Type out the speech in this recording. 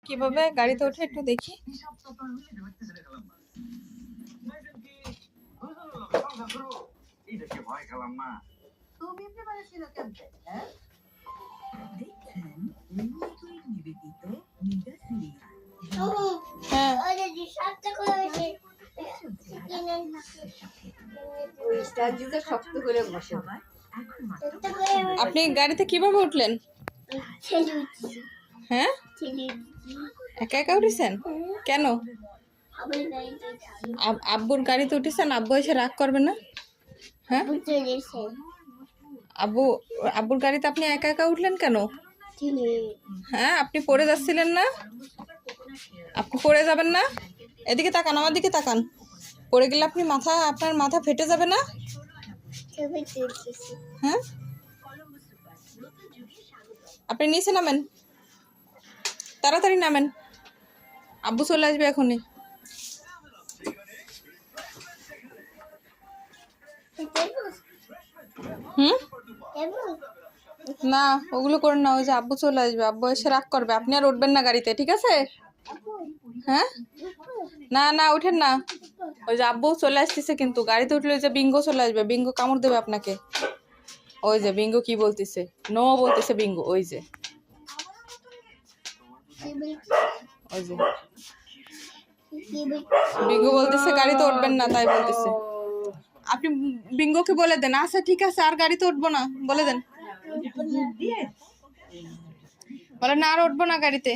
কিভাবে গাড়িতে ওঠে একটু দেখি। হ্যাঁ আপনি গাড়িতে কিভাবে উঠলেন? হ্যাঁ একা একা উঠেছেন কেন? আব্বুর গাড়িতে উঠেছেন, আব্বু এসে রাগ করবেন না? হ্যাঁ আব্বুর গাড়িতে আপনি একা একা উঠলেন কেন? হ্যাঁ আপনি পড়ে যাচ্ছিলেন না? আপনি পড়ে যাবেন না? এদিকে তাকান, আমার দিকে তাকান। পড়ে গেলে আপনার মাথা ফেটে যাবে না? হ্যাঁ আপনি নিচে নামেন, তাড়াতাড়ি নামেন, আব্বু চলে আসবে এখনই। না ওগুলো করেন না, ওই যে আব্বু চলে আসবে, আব্বু এসে রাগ করবে, আপনি আর উঠবেন না গাড়িতে, ঠিক আছে? হ্যাঁ না না উঠেন না, ওই যে আব্বু চলে আসতেছে, কিন্তু গাড়িতে উঠলে ওই যে বিঙ্গো চলে আসবে, বিঙ্গো কামড় দেবে আপনাকে। ওই যে বিঙ্গো কি বলতেছে, নো বলতেছে বিঙ্গো, ওই যে বিঙ্গো বলতেছে গাড়িতে উঠবেন না, তাই বলতেছে। আপনি বিঙ্গোকে বলে দেন, আচ্ছা ঠিক আছে আর গাড়িতে উঠবো না, বলে দেন, বলে না আর উঠবো না গাড়িতে।